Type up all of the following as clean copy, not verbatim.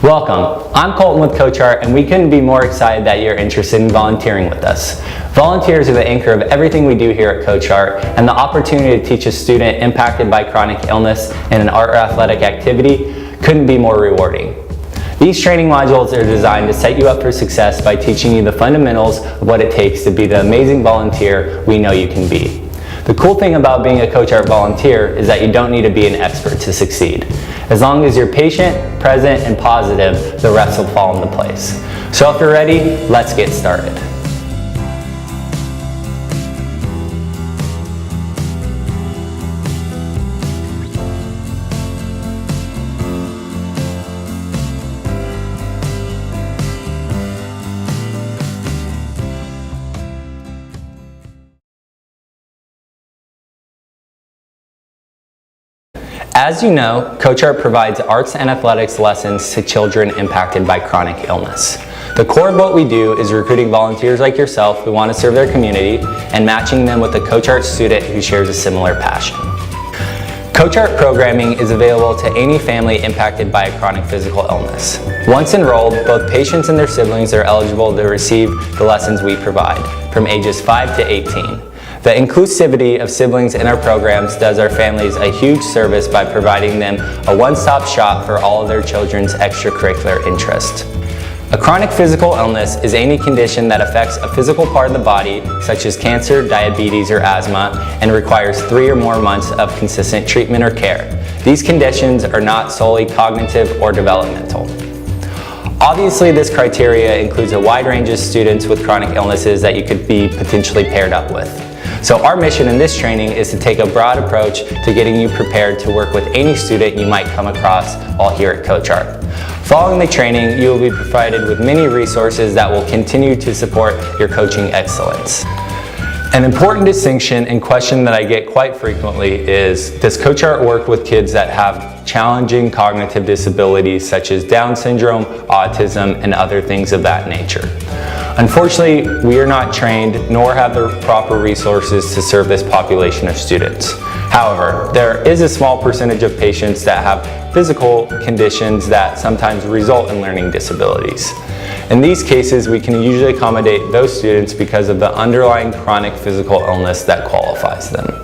Welcome, I'm Colton with CoachArt, and we couldn't be more excited that you're interested in volunteering with us. Volunteers are the anchor of everything we do here at CoachArt, and the opportunity to teach a student impacted by chronic illness in an art or athletic activity couldn't be more rewarding. These training modules are designed to set you up for success by teaching you the fundamentals of what it takes to be the amazing volunteer we know you can be. The cool thing about being a CoachArt volunteer is that you don't need to be an expert to succeed. As long as you're patient, present, and positive, the rest will fall into place. So if you're ready, let's get started. As you know, CoachArt provides arts and athletics lessons to children impacted by chronic illness. The core of what we do is recruiting volunteers like yourself who want to serve their community and matching them with a CoachArt student who shares a similar passion. CoachArt programming is available to any family impacted by a chronic physical illness. Once enrolled, both patients and their siblings are eligible to receive the lessons we provide, from ages 5 to 18. The inclusivity of siblings in our programs does our families a huge service by providing them a one-stop shop for all of their children's extracurricular interests. A chronic physical illness is any condition that affects a physical part of the body, such as cancer, diabetes, or asthma, and requires 3 or more months of consistent treatment or care. These conditions are not solely cognitive or developmental. Obviously, this criteria includes a wide range of students with chronic illnesses that you could be potentially paired up with. So our mission in this training is to take a broad approach to getting you prepared to work with any student you might come across while here at CoachArt. Following the training, you will be provided with many resources that will continue to support your coaching excellence. An important distinction and question that I get quite frequently is, does CoachArt work with kids that have challenging cognitive disabilities such as Down syndrome, autism, and other things of that nature? Unfortunately, we are not trained nor have the proper resources to serve this population of students. However, there is a small percentage of patients that have physical conditions that sometimes result in learning disabilities. In these cases, we can usually accommodate those students because of the underlying chronic physical illness that qualifies them.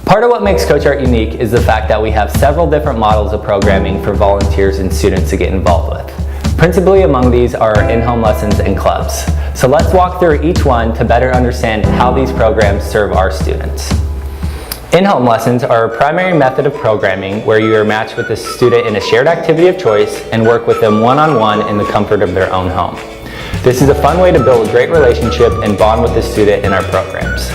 Part of what makes CoachArt unique is the fact that we have several different models of programming for volunteers and students to get involved with. Principally among these are in-home lessons and clubs. So let's walk through each one to better understand how these programs serve our students. In-home lessons are a primary method of programming where you are matched with a student in a shared activity of choice and work with them one-on-one in the comfort of their own home. This is a fun way to build a great relationship and bond with the student in our programs.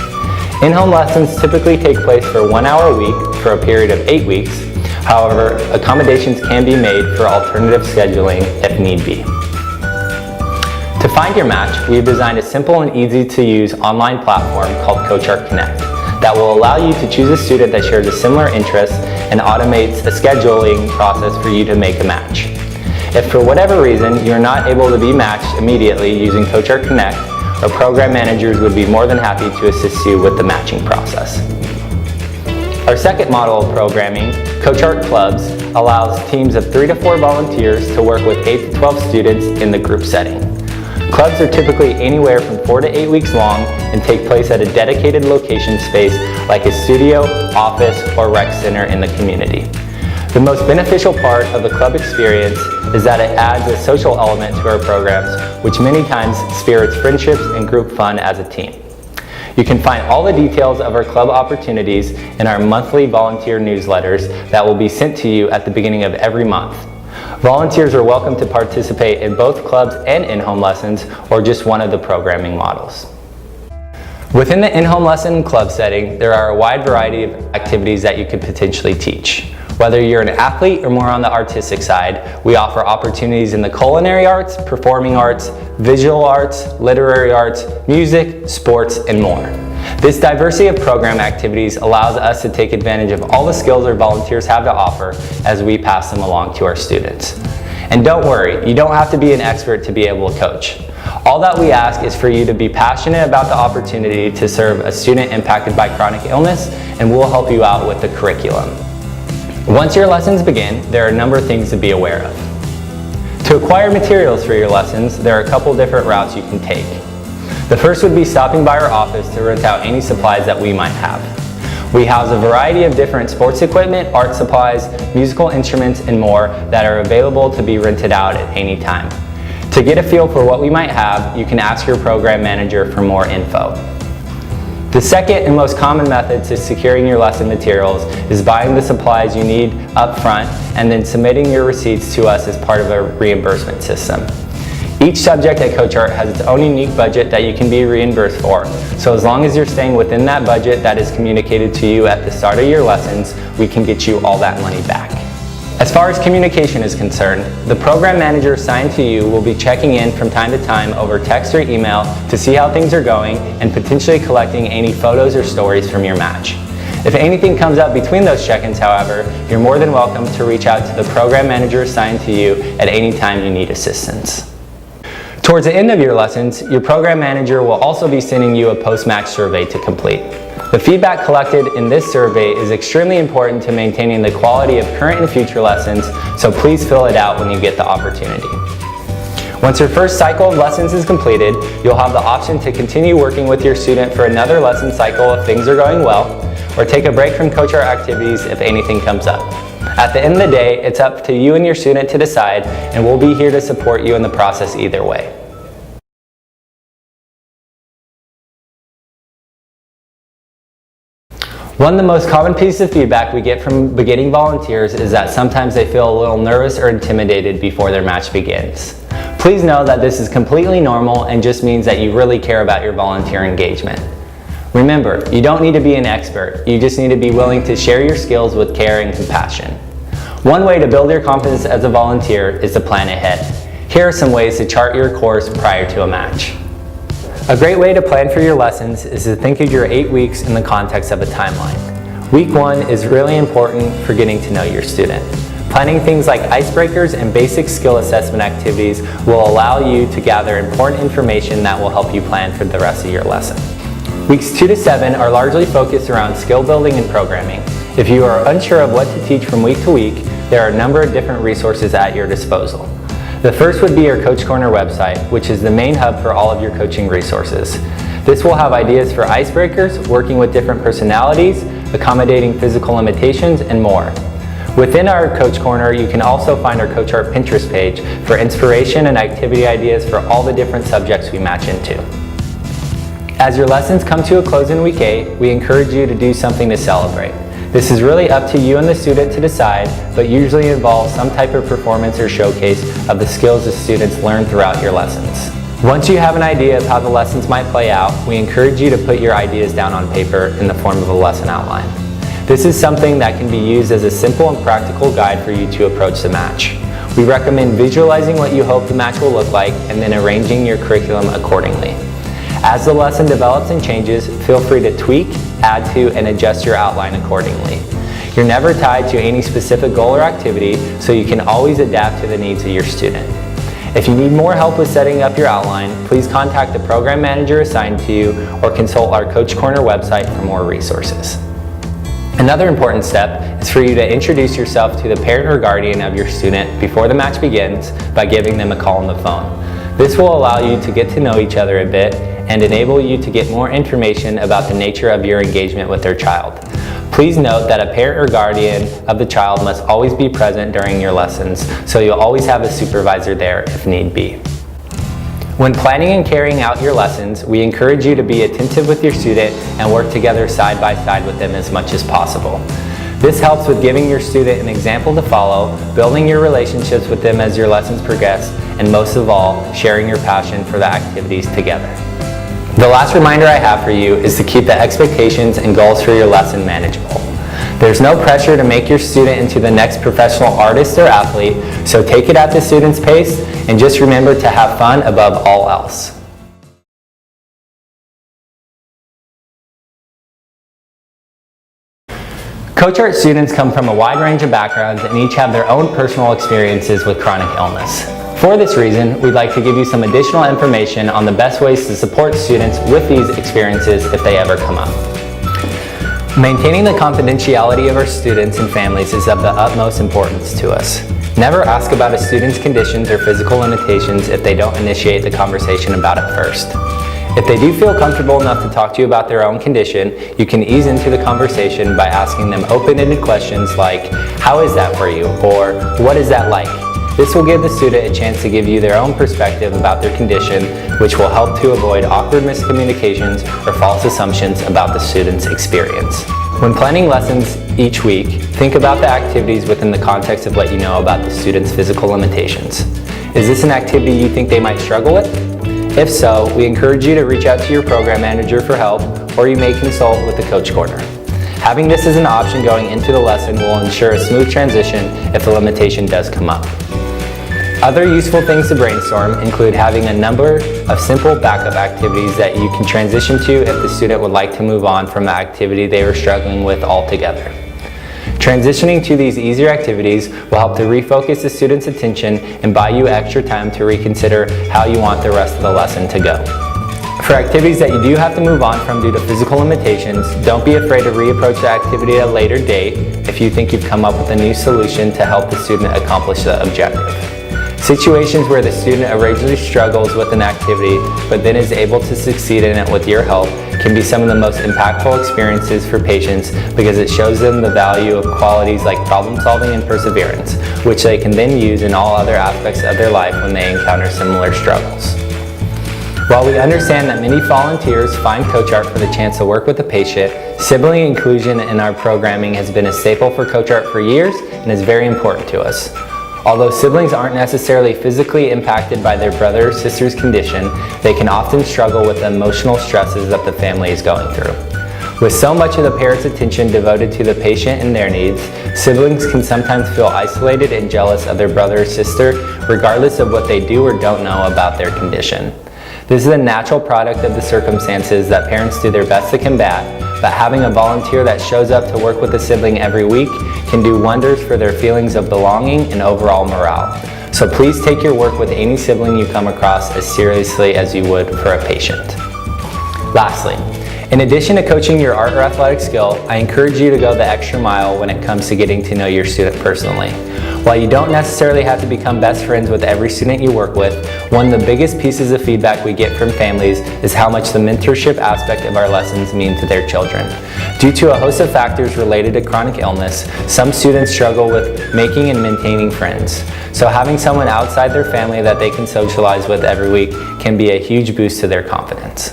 In-home lessons typically take place for 1 hour a week for a period of 8 weeks. However, accommodations can be made for alternative scheduling if need be. To find your match, we've designed a simple and easy to use online platform called CoachArt Connect that will allow you to choose a student that shares a similar interest and automates a scheduling process for you to make a match. If for whatever reason you're not able to be matched immediately using CoachArt Connect, our program managers would be more than happy to assist you with the matching process. Our second model of programming, CoachArt Clubs, allows teams of 3 to 4 volunteers to work with 8 to 12 students in the group setting. Clubs are typically anywhere from 4 to 8 weeks long and take place at a dedicated location space like a studio, office, or rec center in the community. The most beneficial part of the club experience is that it adds a social element to our programs, which many times spirits friendships and group fun as a team. You can find all the details of our club opportunities in our monthly volunteer newsletters that will be sent to you at the beginning of every month. Volunteers are welcome to participate in both clubs and in-home lessons or just one of the programming models. Within the in-home lesson and club setting, there are a wide variety of activities that you could potentially teach. Whether you're an athlete or more on the artistic side, we offer opportunities in the culinary arts, performing arts, visual arts, literary arts, music, sports, and more. This diversity of program activities allows us to take advantage of all the skills our volunteers have to offer as we pass them along to our students. And don't worry, you don't have to be an expert to be able to coach. All that we ask is for you to be passionate about the opportunity to serve a student impacted by chronic illness, and we'll help you out with the curriculum. Once your lessons begin, there are a number of things to be aware of. To acquire materials for your lessons, there are a couple different routes you can take. The first would be stopping by our office to rent out any supplies that we might have. We house a variety of different sports equipment, art supplies, musical instruments, and more that are available to be rented out at any time. To get a feel for what we might have, you can ask your program manager for more info. The second and most common method to securing your lesson materials is buying the supplies you need up front and then submitting your receipts to us as part of a reimbursement system. Each subject at CoachArt has its own unique budget that you can be reimbursed for, so as long as you're staying within that budget that is communicated to you at the start of your lessons, we can get you all that money back. As far as communication is concerned, the program manager assigned to you will be checking in from time to time over text or email to see how things are going and potentially collecting any photos or stories from your match. If anything comes up between those check-ins, however, you're more than welcome to reach out to the program manager assigned to you at any time you need assistance. Towards the end of your lessons, your program manager will also be sending you a post-match survey to complete. The feedback collected in this survey is extremely important to maintaining the quality of current and future lessons, so please fill it out when you get the opportunity. Once your first cycle of lessons is completed, you'll have the option to continue working with your student for another lesson cycle if things are going well, or take a break from CoachArt activities if anything comes up. At the end of the day, it's up to you and your student to decide, and we'll be here to support you in the process either way. One of the most common pieces of feedback we get from beginning volunteers is that sometimes they feel a little nervous or intimidated before their match begins. Please know that this is completely normal and just means that you really care about your volunteer engagement. Remember, you don't need to be an expert, you just need to be willing to share your skills with care and compassion. One way to build your confidence as a volunteer is to plan ahead. Here are some ways to chart your course prior to a match. A great way to plan for your lessons is to think of your 8 weeks in the context of a timeline. Week 1 is really important for getting to know your student. Planning things like icebreakers and basic skill assessment activities will allow you to gather important information that will help you plan for the rest of your lesson. Weeks 2 to 7 are largely focused around skill building and programming. If you are unsure of what to teach from week to week, there are a number of different resources at your disposal. The first would be your Coach Corner website, which is the main hub for all of your coaching resources. This will have ideas for icebreakers, working with different personalities, accommodating physical limitations, and more. Within our Coach Corner, you can also find our CoachArt Pinterest page for inspiration and activity ideas for all the different subjects we match into. As your lessons come to a close in week 8, we encourage you to do something to celebrate. This is really up to you and the student to decide, but usually involves some type of performance or showcase of the skills the students learn throughout your lessons. Once you have an idea of how the lessons might play out, we encourage you to put your ideas down on paper in the form of a lesson outline. This is something that can be used as a simple and practical guide for you to approach the match. We recommend visualizing what you hope the match will look like and then arranging your curriculum accordingly. As the lesson develops and changes, feel free to tweak, add to, and adjust your outline accordingly. You're never tied to any specific goal or activity, so you can always adapt to the needs of your student. If you need more help with setting up your outline, please contact the program manager assigned to you or consult our Coach Corner website for more resources. Another important step is for you to introduce yourself to the parent or guardian of your student before the match begins by giving them a call on the phone. This will allow you to get to know each other a bit and enable you to get more information about the nature of your engagement with their child. Please note that a parent or guardian of the child must always be present during your lessons, so you'll always have a supervisor there if need be. When planning and carrying out your lessons, we encourage you to be attentive with your student and work together side by side with them as much as possible. This helps with giving your student an example to follow, building your relationships with them as your lessons progress, and most of all, sharing your passion for the activities together. The last reminder I have for you is to keep the expectations and goals for your lesson manageable. There's no pressure to make your student into the next professional artist or athlete, so take it at the student's pace and just remember to have fun above all else. CoachArt students come from a wide range of backgrounds and each have their own personal experiences with chronic illness. For this reason, we'd like to give you some additional information on the best ways to support students with these experiences if they ever come up. Maintaining the confidentiality of our students and families is of the utmost importance to us. Never ask about a student's conditions or physical limitations if they don't initiate the conversation about it first. If they do feel comfortable enough to talk to you about their own condition, you can ease into the conversation by asking them open-ended questions like, "How is that for you?" or "What is that like?" This will give the student a chance to give you their own perspective about their condition, which will help to avoid awkward miscommunications or false assumptions about the student's experience. When planning lessons each week, think about the activities within the context of what you know about the student's physical limitations. Is this an activity you think they might struggle with? If so, we encourage you to reach out to your program manager for help, or you may consult with the Coach Corner. Having this as an option going into the lesson will ensure a smooth transition if the limitation does come up. Other useful things to brainstorm include having a number of simple backup activities that you can transition to if the student would like to move on from the activity they were struggling with altogether. Transitioning to these easier activities will help to refocus the student's attention and buy you extra time to reconsider how you want the rest of the lesson to go. For activities that you do have to move on from due to physical limitations, don't be afraid to reapproach the activity at a later date if you think you've come up with a new solution to help the student accomplish the objective. Situations where the student originally struggles with an activity but then is able to succeed in it with your help can be some of the most impactful experiences for patients because it shows them the value of qualities like problem solving and perseverance, which they can then use in all other aspects of their life when they encounter similar struggles. While we understand that many volunteers find CoachArt for the chance to work with the patient, sibling inclusion in our programming has been a staple for CoachArt for years and is very important to us. Although siblings aren't necessarily physically impacted by their brother or sister's condition, they can often struggle with the emotional stresses that the family is going through. With so much of the parent's attention devoted to the patient and their needs, siblings can sometimes feel isolated and jealous of their brother or sister, regardless of what they do or don't know about their condition. This is a natural product of the circumstances that parents do their best to combat, but having a volunteer that shows up to work with a sibling every week can do wonders for their feelings of belonging and overall morale. So please take your work with any sibling you come across as seriously as you would for a patient. Lastly, in addition to coaching your art or athletic skill, I encourage you to go the extra mile when it comes to getting to know your student personally. While you don't necessarily have to become best friends with every student you work with, one of the biggest pieces of feedback we get from families is how much the mentorship aspect of our lessons mean to their children. Due to a host of factors related to chronic illness, some students struggle with making and maintaining friends. So having someone outside their family that they can socialize with every week can be a huge boost to their confidence.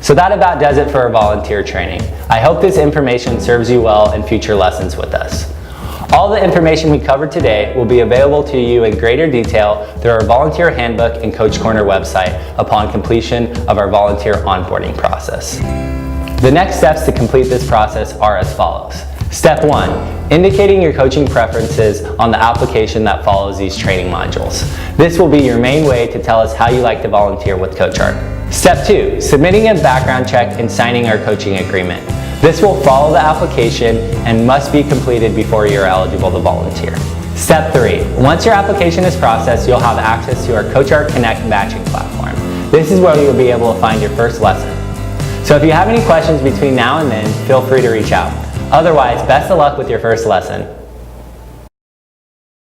So that about does it for our volunteer training. I hope this information serves you well in future lessons with us. All the information we covered today will be available to you in greater detail through our volunteer handbook and Coach Corner website upon completion of our volunteer onboarding process. The next steps to complete this process are as follows. Step 1, indicating your coaching preferences on the application that follows these training modules. This will be your main way to tell us how you like to volunteer with CoachArt. Step 2, submitting a background check and signing our coaching agreement. This will follow the application and must be completed before you're eligible to volunteer. Step 3, once your application is processed, you'll have access to our CoachArt Connect matching platform. This is where you'll be able to find your first lesson. So if you have any questions between now and then, feel free to reach out. Otherwise, best of luck with your first lesson.